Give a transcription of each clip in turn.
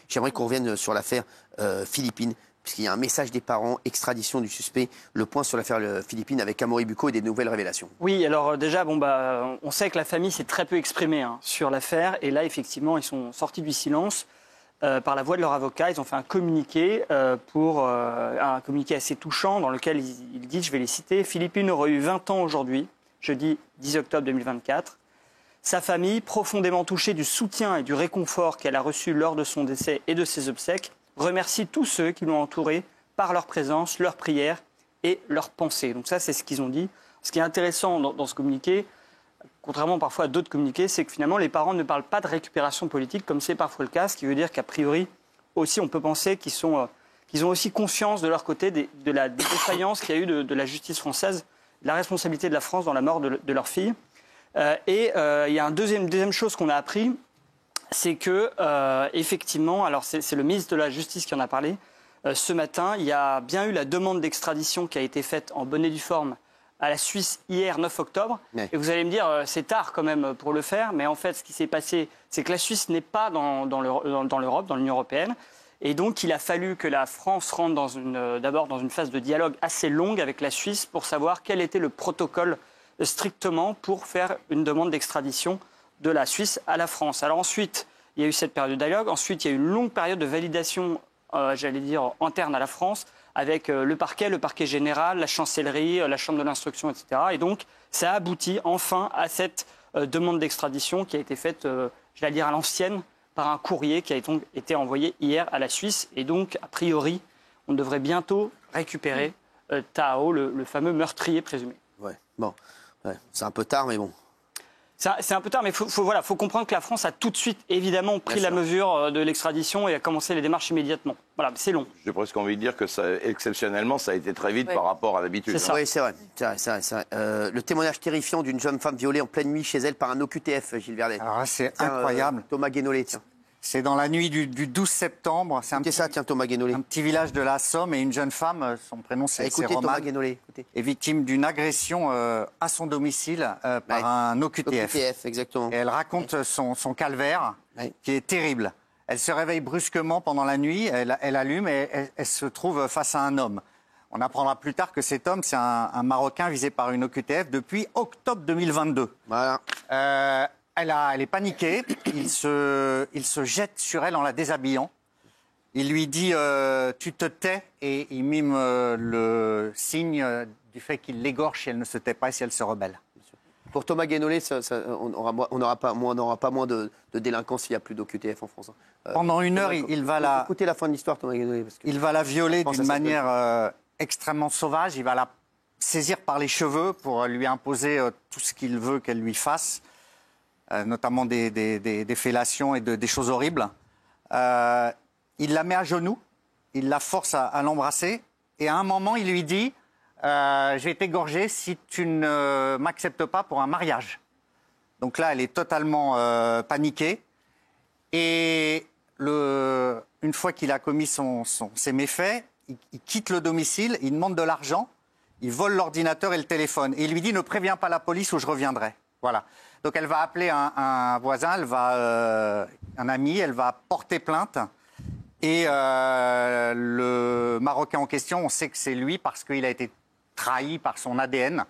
J'aimerais qu'on revienne sur l'affaire Philippines, puisqu'il y a un message des parents, extradition du suspect, le point sur l'affaire Philippines avec Amaury Bucco et des nouvelles révélations. Oui, alors déjà, on sait que la famille s'est très peu exprimée sur l'affaire, et là, effectivement, ils sont sortis du silence par la voix de leur avocat. Ils ont fait un communiqué, un communiqué assez touchant, dans lequel ils disent, je vais les citer, « Philippines aurait eu 20 ans aujourd'hui, jeudi 10 octobre 2024. Sa famille, profondément touchée du soutien et du réconfort qu'elle a reçu lors de son décès et de ses obsèques, remercie tous ceux qui l'ont entourée par leur présence, leurs prières et leurs pensées. » Donc ça, c'est ce qu'ils ont dit. Ce qui est intéressant dans ce communiqué, contrairement parfois à d'autres communiqués, c'est que finalement, les parents ne parlent pas de récupération politique, comme c'est parfois le cas, ce qui veut dire qu'a priori, aussi, on peut penser qu'ils ont aussi conscience de leur côté de la défaillance qu'il y a eu de la justice française, de la responsabilité de la France dans la mort de leur fille. Il y a une deuxième chose qu'on a appris, c'est que, effectivement, alors c'est le ministre de la Justice qui en a parlé, ce matin, il y a bien eu la demande d'extradition qui a été faite en bonne et due forme à la Suisse hier, 9 octobre. Ouais. Et vous allez me dire, c'est tard quand même pour le faire, mais en fait, ce qui s'est passé, c'est que la Suisse n'est pas dans l'Europe, dans l'Union européenne. Et donc, il a fallu que la France rentre d'abord dans une phase de dialogue assez longue avec la Suisse pour savoir quel était le protocole strictement pour faire une demande d'extradition de la Suisse à la France. Alors ensuite, il y a eu cette période de dialogue. Ensuite, il y a eu une longue période de validation, j'allais dire, interne à la France, avec le parquet général, la chancellerie, la chambre de l'instruction, etc. Et donc, ça a abouti enfin à cette demande d'extradition qui a été faite, j'allais dire, à l'ancienne, par un courrier qui a été envoyé hier à la Suisse. Et donc, a priori, on devrait bientôt récupérer Tao, le fameux meurtrier présumé. Ouais, bon. Ouais, c'est un peu tard, mais bon. C'est un peu tard, mais il faut comprendre que la France a tout de suite, évidemment, pris la mesure de l'extradition et a commencé les démarches immédiatement. Voilà, c'est long. J'ai presque envie de dire que, exceptionnellement, ça a été très vite par rapport à l'habitude. Oui, c'est vrai. Le témoignage terrifiant d'une jeune femme violée en pleine nuit chez elle par un OQTF, Gilles Verlet. Alors c'est incroyable. Thomas Guénolé, tiens. C'est dans la nuit du 12 septembre. C'est Thomas Guénolé. Un petit village de la Somme et une jeune femme, son prénom c'est Romane, Thomas Guénolé, est victime d'une agression à son domicile par un OQTF. OQTF, exactement. Et elle raconte son calvaire qui est terrible. Elle se réveille brusquement pendant la nuit, elle allume et elle se trouve face à un homme. On apprendra plus tard que cet homme, c'est un Marocain visé par une OQTF depuis octobre 2022. Voilà. Elle est paniquée, il se jette sur elle en la déshabillant. Il lui dit tu te tais et il mime le signe du fait qu'il l'égorge si elle ne se tait pas et si elle se rebelle. Pour Thomas Guénolé, on n'aura pas moins de délinquants s'il n'y a plus d'OQTF en France. Pendant une heure, il va écoutez la fin de l'histoire, Thomas Guénolé. Il va la violer d'une manière extrêmement sauvage. Il va la saisir par les cheveux pour lui imposer tout ce qu'il veut qu'elle lui fasse. Notamment des fellations et des choses horribles. Il la met à genoux, il la force à l'embrasser, et à un moment, il lui dit « Je vais t'égorger si tu ne m'acceptes pas pour un mariage ». Donc là, elle est totalement paniquée, et une fois qu'il a commis ses méfaits, il quitte le domicile, il demande de l'argent, il vole l'ordinateur et le téléphone, et il lui dit « Ne préviens pas la police ou je reviendrai ». Voilà. Donc elle va appeler un voisin, un ami, elle va porter plainte. Et le Marocain en question, on sait que c'est lui parce qu'il a été trahi par son ADN.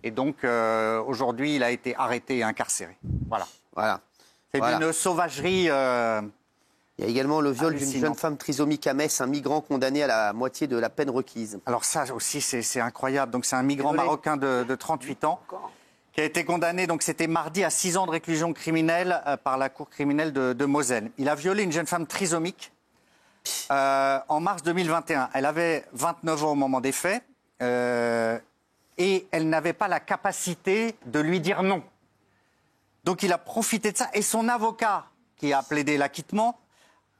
Et donc aujourd'hui, il a été arrêté et incarcéré. Voilà. C'est d'une sauvagerie. Il y a également le viol d'une jeune femme trisomique à Metz, un migrant condamné à la moitié de la peine requise. Alors ça aussi, c'est incroyable. Donc c'est un migrant marocain de 38 ans. Qui a été condamné, donc c'était mardi, à 6 ans de réclusion criminelle par la cour criminelle de Moselle. Il a violé une jeune femme trisomique en mars 2021. Elle avait 29 ans au moment des faits et elle n'avait pas la capacité de lui dire non. Donc il a profité de ça et son avocat, qui a plaidé l'acquittement,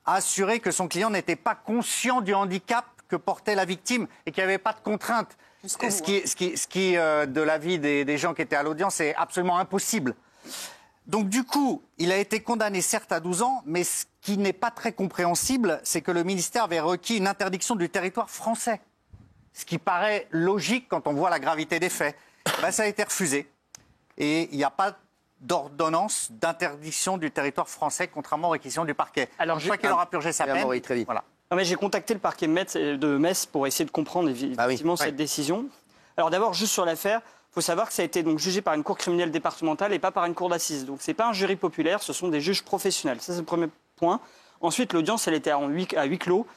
a assuré que son client n'était pas conscient du handicap que portait la victime et qu'il n'y avait pas de contrainte. Ce qui de l'avis des gens qui étaient à l'audience, est absolument impossible. Donc du coup, il a été condamné certes à 12 ans, mais ce qui n'est pas très compréhensible, c'est que le ministère avait requis une interdiction du territoire français. Ce qui paraît logique quand on voit la gravité des faits. Ben, ça a été refusé. Et il n'y a pas d'ordonnance d'interdiction du territoire français, contrairement aux réquisitions du parquet. Alors, une fois qu'il aura purgé sa peine, Amaury, très vite. voilà. Non, mais j'ai contacté le parquet de Metz pour essayer de comprendre effectivement cette décision. Alors d'abord, juste sur l'affaire, il faut savoir que ça a été donc jugé par une cour criminelle départementale et pas par une cour d'assises. Donc ce n'est pas un jury populaire, ce sont des juges professionnels. Ça, c'est le premier point. Ensuite, l'audience, elle était à huis clos,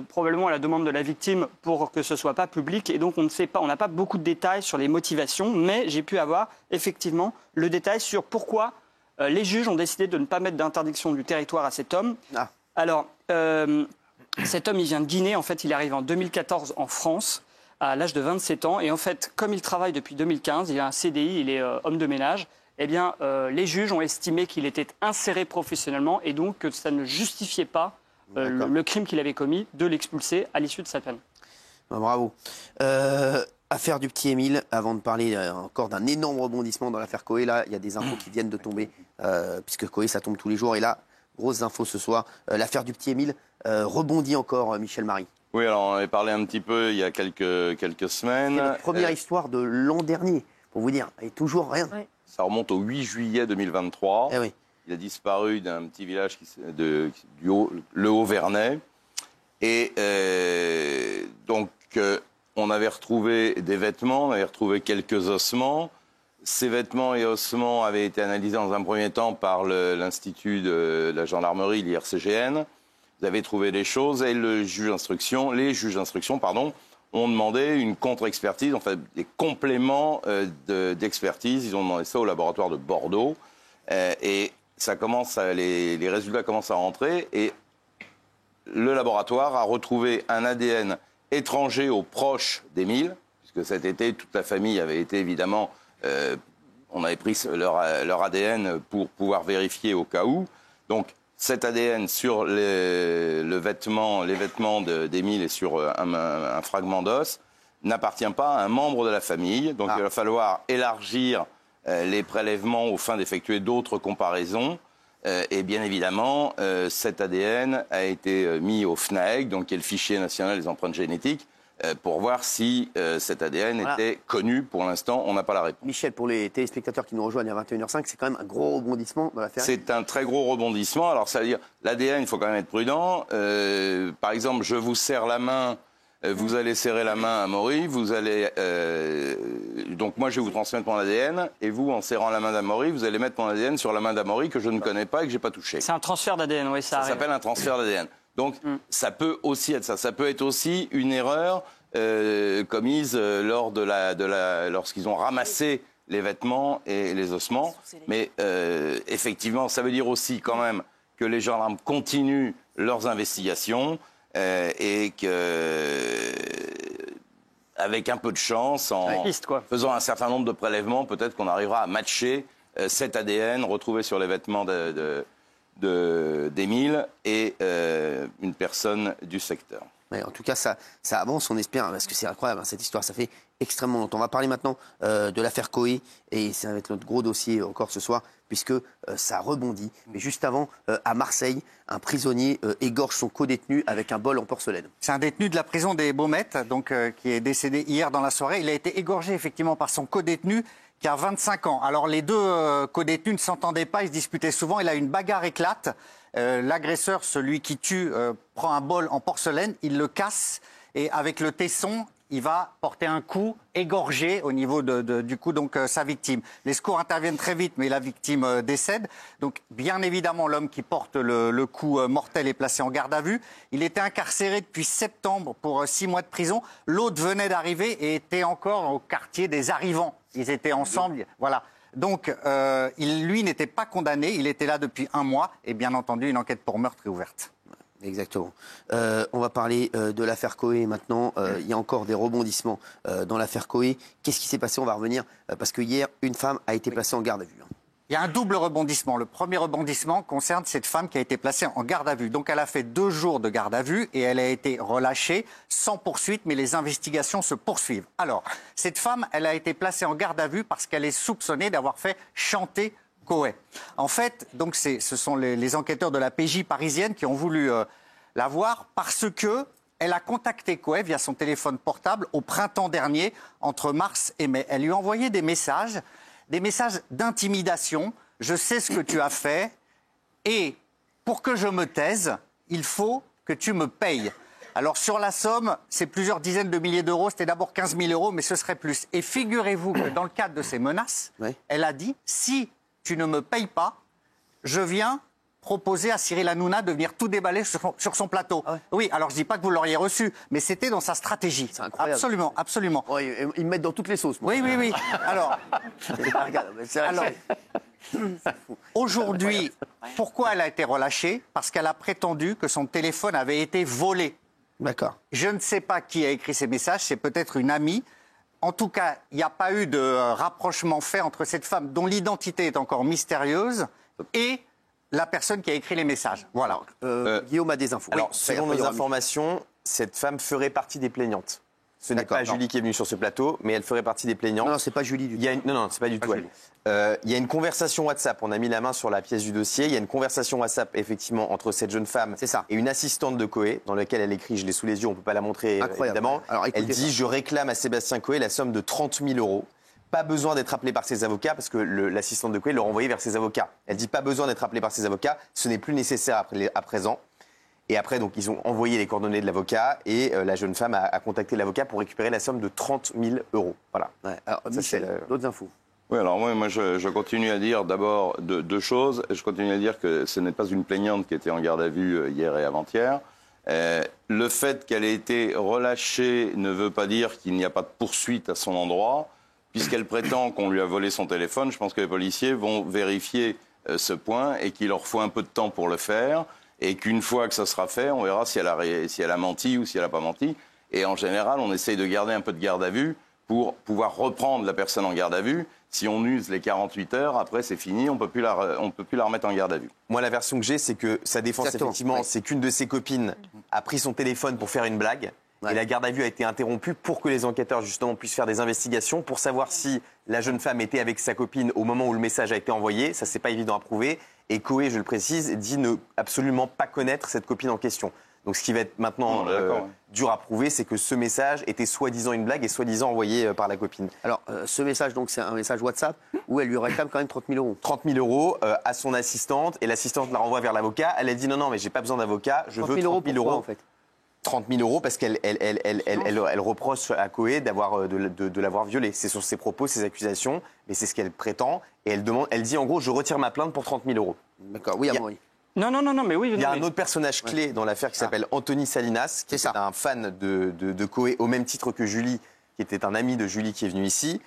probablement à la demande de la victime pour que ce ne soit pas public. Et donc on ne sait pas, on n'a pas beaucoup de détails sur les motivations, mais j'ai pu avoir effectivement le détail sur pourquoi les juges ont décidé de ne pas mettre d'interdiction du territoire à cet homme. Ah. Alors, cet homme, il vient de Guinée. En fait, il arrive en 2014 en France, à l'âge de 27 ans. Et en fait, comme il travaille depuis 2015, il a un CDI, il est homme de ménage, eh bien, les juges ont estimé qu'il était inséré professionnellement et donc que ça ne justifiait pas le crime qu'il avait commis de l'expulser à l'issue de sa peine. Bravo. Affaire du petit Émile, avant de parler encore d'un énorme rebondissement dans l'affaire Coé, là, il y a des infos qui viennent de tomber, puisque Coé, ça tombe tous les jours. Et là, grosse info ce soir, l'affaire du petit Émile rebondit encore, Michel Marie. Oui, alors on avait parlé un petit peu il y a quelques semaines. C'est notre première histoire de l'an dernier, pour vous dire, et toujours rien. Oui. Ça remonte au 8 juillet 2023. Eh oui. Il a disparu d'un petit village le Haut-Vernay. Et donc, on avait retrouvé des vêtements, on avait retrouvé quelques ossements. Ces vêtements et ossements avaient été analysés dans un premier temps par l'Institut de la gendarmerie, l'IRCGN. Vous avez trouvé des choses et les juges d'instruction, ont demandé une contre-expertise, en fait des compléments d'expertise. Ils ont demandé ça au laboratoire de Bordeaux. Et ça les résultats commencent à rentrer. Et le laboratoire a retrouvé un ADN étranger aux proches d'Émile, puisque cet été, toute la famille avait été évidemment... on avait pris leur ADN pour pouvoir vérifier au cas où. Donc, cet ADN sur les vêtements d'Émile et sur un fragment d'os n'appartient pas à un membre de la famille. Donc, il va falloir élargir les prélèvements aux fins d'effectuer d'autres comparaisons. Et bien évidemment, cet ADN a été mis au FNAEG, donc qui est le fichier national des empreintes génétiques, pour voir si cet ADN était connu. Pour l'instant, on n'a pas la réponse. Michel, pour les téléspectateurs qui nous rejoignent à 21h05, c'est quand même un gros rebondissement dans l'affaire. C'est un très gros rebondissement. Alors, ça veut dire, l'ADN, il faut quand même être prudent. Par exemple, je vous serre la main, vous allez serrer la main à Amaury, donc moi, je vais vous transmettre mon ADN, et vous, en serrant la main d'Amaury, vous allez mettre mon ADN sur la main d'Amaury que je ne connais pas et que je n'ai pas touché. C'est un transfert d'ADN, oui, ça arrive. Ça s'appelle un transfert d'ADN. Donc, ça peut aussi être ça. Ça peut être aussi une erreur commise lorsqu'ils ont ramassé les vêtements et les ossements. Mais effectivement, ça veut dire aussi quand même que les gendarmes continuent leurs investigations et que, avec un peu de chance, en faisant un certain nombre de prélèvements, peut-être qu'on arrivera à matcher cet ADN retrouvé sur les vêtements d'Émile et une personne du secteur. Ouais, en tout cas, ça avance, on espère, parce que c'est incroyable, cette histoire, ça fait extrêmement longtemps. On va parler maintenant de l'affaire Coé, et ça va être notre gros dossier encore ce soir, puisque ça rebondit. Mais juste avant, à Marseille, un prisonnier égorge son co-détenu avec un bol en porcelaine. C'est un détenu de la prison des Baumettes, donc, qui est décédé hier dans la soirée. Il a été égorgé effectivement par son co-détenu qui a 25 ans. Alors les deux co-détenus ne s'entendaient pas, ils se disputaient souvent, et là une bagarre éclate. L'agresseur, celui qui tue, prend un bol en porcelaine, il le casse, et avec le tesson, il va porter un coup, égorger au niveau du cou, donc sa victime. Les secours interviennent très vite, mais la victime décède. Donc bien évidemment, l'homme qui porte le coup mortel est placé en garde à vue. Il était incarcéré depuis septembre pour 6 mois de prison. L'autre venait d'arriver et était encore au quartier des arrivants. Ils étaient ensemble, voilà. Donc, lui n'était pas condamné, il était là depuis 1 mois, et bien entendu, une enquête pour meurtre est ouverte. Exactement. On va parler de l'affaire Coé maintenant. Il y a encore des rebondissements dans l'affaire Coé. Qu'est-ce qui s'est passé? On va revenir, parce que hier, une femme a été placée en garde à vue. Il y a un double rebondissement. Le premier rebondissement concerne cette femme qui a été placée en garde à vue. Donc elle a fait 2 jours de garde à vue et elle a été relâchée sans poursuite, mais les investigations se poursuivent. Alors, cette femme, elle a été placée en garde à vue parce qu'elle est soupçonnée d'avoir fait chanter Coé. En fait, donc ce sont les enquêteurs de la PJ parisienne qui ont voulu la voir parce que elle a contacté Coé via son téléphone portable au printemps dernier, entre mars et mai. Elle lui a envoyé des messages d'intimidation je sais ce que tu as fait et pour que je me taise, il faut que tu me payes. Alors sur la somme, c'est plusieurs dizaines de milliers d'euros, c'était d'abord 15 000 euros, mais ce serait plus. Et figurez-vous que dans le cadre de ces menaces, elle a dit, si tu ne me payes pas, je viens proposer à Cyril Hanouna de venir tout déballer sur son plateau. Ah ouais. Oui, alors je dis pas que vous l'auriez reçu, mais c'était dans sa stratégie. C'est incroyable. Absolument, absolument. Ouais, ils me mettent dans toutes les sauces. Moi. Oui, oui, oui. Alors, aujourd'hui, pourquoi elle a été relâchée? Parce qu'elle a prétendu que son téléphone avait été volé. D'accord. Je ne sais pas qui a écrit ces messages, c'est peut-être une amie. En tout cas, il n'y a pas eu de rapprochement fait entre cette femme, dont l'identité est encore mystérieuse, et la personne qui a écrit les messages. Voilà. Guillaume a des infos. Alors, selon nos informations, cette femme ferait partie des plaignantes. Ce n'est pas Julie qui est venue sur ce plateau, mais elle ferait partie des plaignantes. Non, c'est pas Julie du tout. Non, c'est pas du tout elle. Il y a une conversation WhatsApp, on a mis la main sur la pièce du dossier, il y a une conversation WhatsApp effectivement entre cette jeune femme et une assistante de Coé, dans laquelle elle écrit, je l'ai sous les yeux, on ne peut pas la montrer évidemment. Alors, elle dit, je réclame à Sébastien Coé la somme de 30 000 euros. Pas besoin d'être appelé par ses avocats, parce que l'assistante de Coé l'a renvoyé vers ses avocats. Elle dit, pas besoin d'être appelé par ses avocats, ce n'est plus nécessaire à présent. Et après, donc, ils ont envoyé les coordonnées de l'avocat et la jeune femme a contacté l'avocat pour récupérer la somme de 30 000 euros. Voilà. Ouais. Alors, Michel, d'autres infos? Oui, alors moi je continue à dire d'abord deux choses. Je continue à dire que ce n'est pas une plaignante qui était en garde à vue hier et avant-hier. Le fait qu'elle ait été relâchée ne veut pas dire qu'il n'y a pas de poursuite à son endroit, puisqu'elle prétend qu'on lui a volé son téléphone. Je pense que les policiers vont vérifier ce point et qu'il leur faut un peu de temps pour le faire. Et qu'une fois que ça sera fait, on verra si elle a menti ou si elle n'a pas menti. Et en général, on essaye de garder un peu de garde à vue pour pouvoir reprendre la personne en garde à vue. Si on use les 48 heures, après c'est fini, on peut plus la remettre en garde à vue. Moi, la version que j'ai, c'est que sa défense, effectivement, c'est qu'une de ses copines a pris son téléphone pour faire une blague. Et la garde à vue a été interrompue pour que les enquêteurs, justement, puissent faire des investigations pour savoir si la jeune femme était avec sa copine au moment où le message a été envoyé. Ça, c'est pas évident à prouver. Et Coé, je le précise, dit ne absolument pas connaître cette copine en question. Donc ce qui va être maintenant dur à prouver, c'est que ce message était soi-disant une blague et soi-disant envoyé par la copine. Alors ce message, donc, c'est un message WhatsApp où elle lui réclame quand même 30 000 euros. 30 000 euros à son assistante et l'assistante la renvoie vers l'avocat. Elle a dit non, mais j'ai pas besoin d'avocat, je veux 30 000 euros. En fait. 30 000 euros parce qu'elle reproche à Coé de l'avoir violée. C'est sur ses propos, ses accusations, mais c'est ce qu'elle prétend. Et elle dit en gros, je retire ma plainte pour 30 000 euros. D'accord, oui, Amaury. Non, mais oui. Il y a un autre personnage clé dans l'affaire qui s'appelle Anthony Salinas, qui est un fan de Coé, au même titre que Julie, qui était un ami de Julie qui est venu ici.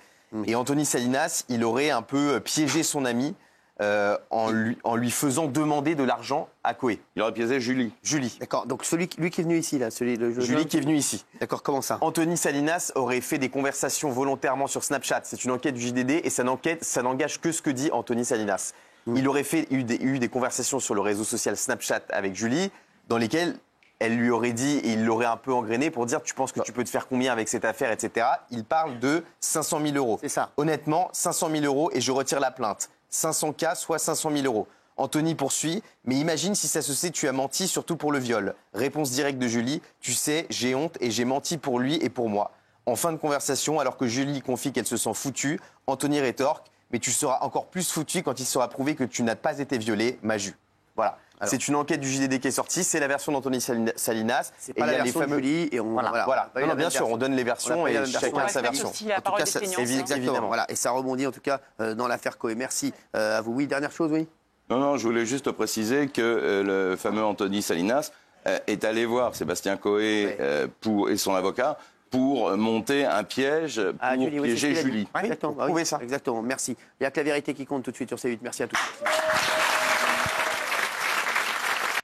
Et Anthony Salinas, il aurait un peu piégé son ami en lui faisant demander de l'argent à Coé. Il aurait piégé Julie. D'accord, donc lui qui est venu ici, là, Julie qui est venu ici. D'accord, comment ça? Anthony Salinas aurait fait des conversations volontairement sur Snapchat. C'est une enquête du JDD et ça n'engage que ce que dit Anthony Salinas. Il aurait eu des conversations sur le réseau social Snapchat avec Julie, dans lesquelles elle lui aurait dit, et il l'aurait un peu engrainé pour dire, tu penses que tu peux te faire combien avec cette affaire, etc. Il parle de 500 000 euros. C'est ça. Honnêtement, 500 000 euros et je retire la plainte. 500K, soit 500 000 euros. Anthony poursuit, mais imagine si ça se sait, tu as menti, surtout pour le viol. Réponse directe de Julie, tu sais, j'ai honte et j'ai menti pour lui et pour moi. En fin de conversation, alors que Julie confie qu'elle se sent foutue, Anthony rétorque, mais tu seras encore plus foutu quand il sera prouvé que tu n'as pas été violé, Maju. Voilà. C'est une enquête du JDD qui est sortie, c'est la version d'Anthony Salinas. C'est pas la version de Julie et on... Voilà. Non, bien sûr, on donne les versions et chacun a sa version. La parole des plaignants. Exactement. Voilà. Et ça rebondit en tout cas dans l'affaire Coé. Merci à vous. Oui, dernière chose, oui. Non, je voulais juste préciser que le fameux Anthony Salinas est allé voir Sébastien Coé et son avocat pour monter un piège pour piéger Julie. Exactement. Exactement. Merci. Il n'y a que la vérité qui compte tout de suite sur C8. Merci à tous.